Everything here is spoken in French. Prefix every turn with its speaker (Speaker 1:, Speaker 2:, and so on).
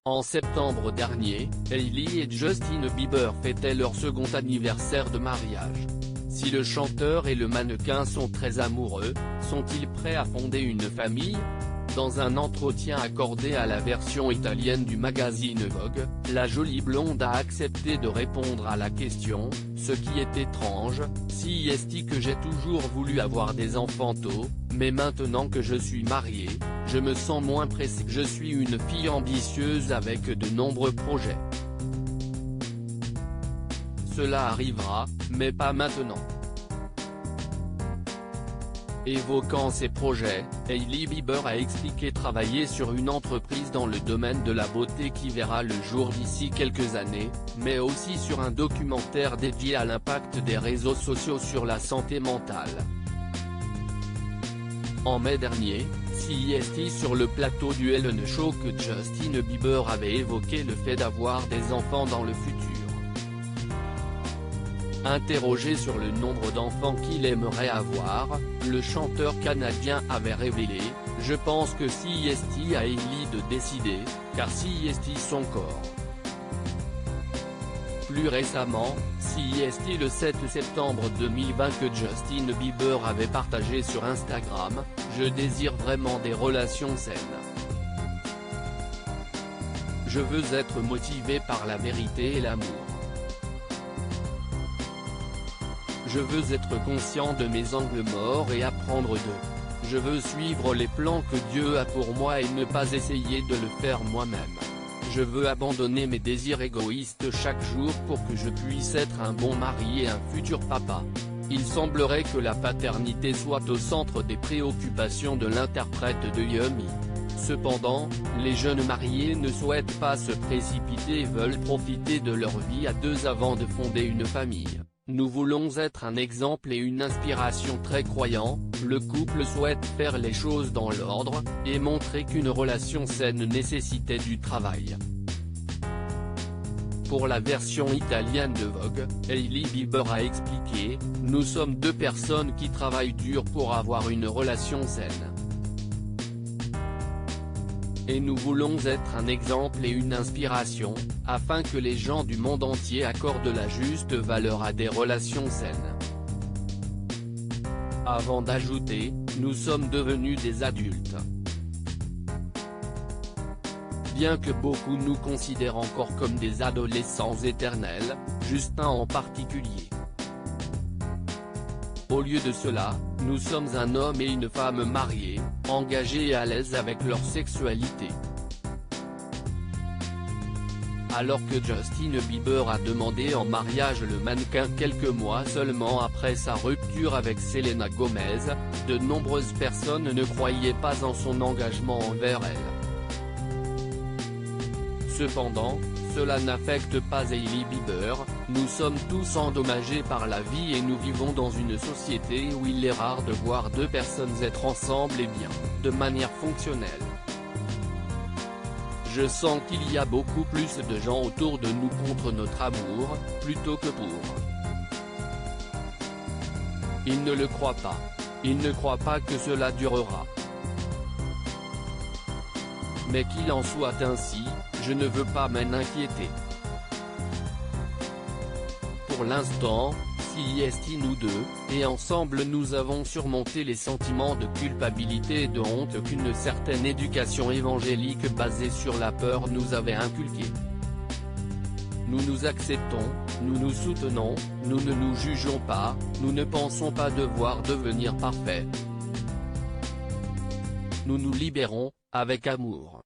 Speaker 1: En septembre dernier, Hailey et Justin Bieber fêtaient leur second anniversaire de mariage. Si le chanteur et le mannequin sont très amoureux, sont-ils prêts à fonder une famille ? Dans un entretien accordé à la version italienne du magazine Vogue, la jolie blonde a accepté de répondre à la question, ce qui est étrange, si est que j'ai toujours voulu avoir des enfants tôt, mais maintenant que je suis mariée, je me sens moins pressée. Je suis une fille ambitieuse avec de nombreux projets. Cela arrivera, mais pas maintenant. Évoquant ses projets, Hailey Bieber a expliqué travailler sur une entreprise dans le domaine de la beauté qui verra le jour d'ici quelques années, mais aussi sur un documentaire dédié à l'impact des réseaux sociaux sur la santé mentale. En mai dernier, c'est sur le plateau du Ellen Show que Justin Bieber avait évoqué le fait d'avoir des enfants dans le futur. Interrogé sur le nombre d'enfants qu'il aimerait avoir, le chanteur canadien avait révélé « Je pense que c'est à Hailey de décider, car c'est son corps ». Plus récemment, c'est le 7 septembre 2020 que Justin Bieber avait partagé sur Instagram « Je désire vraiment des relations saines. Je veux être motivé par la vérité et l'amour. Je veux être conscient de mes angles morts et apprendre d'eux. Je veux suivre les plans que Dieu a pour moi et ne pas essayer de le faire moi-même. Je veux abandonner mes désirs égoïstes chaque jour pour que je puisse être un bon mari et un futur papa. » Il semblerait que la paternité soit au centre des préoccupations de l'interprète de Yummy. Cependant, les jeunes mariés ne souhaitent pas se précipiter et veulent profiter de leur vie à deux avant de fonder une famille. Nous voulons être un exemple et une inspiration très croyant, le couple souhaite faire les choses dans l'ordre, et montrer qu'une relation saine nécessitait du travail. Pour la version italienne de Vogue, Hailey Bieber a expliqué « Nous sommes deux personnes qui travaillent dur pour avoir une relation saine. Et nous voulons être un exemple et une inspiration, afin que les gens du monde entier accordent la juste valeur à des relations saines. » Avant d'ajouter, nous sommes devenus des adultes. Bien que beaucoup nous considèrent encore comme des adolescents éternels, Justin en particulier. Au lieu de cela, nous sommes un homme et une femme mariés, engagés et à l'aise avec leur sexualité. Alors que Justin Bieber a demandé en mariage le mannequin quelques mois seulement après sa rupture avec Selena Gomez, de nombreuses personnes ne croyaient pas en son engagement envers elle. Cependant, cela n'affecte pas Hailey Bieber, nous sommes tous endommagés par la vie et nous vivons dans une société où il est rare de voir deux personnes être ensemble et bien, de manière fonctionnelle. Je sens qu'il y a beaucoup plus de gens autour de nous contre notre amour, plutôt que pour. Ils ne le croient pas. Ils ne croient pas que cela durera. Mais qu'il en soit ainsi, je ne veux pas m'en inquiéter. Pour l'instant, c'est nous deux, et ensemble nous avons surmonté les sentiments de culpabilité et de honte qu'une certaine éducation évangélique basée sur la peur nous avait inculqués. Nous nous acceptons, nous nous soutenons, nous ne nous jugeons pas, nous ne pensons pas devoir devenir parfaits. Nous nous libérons, avec amour.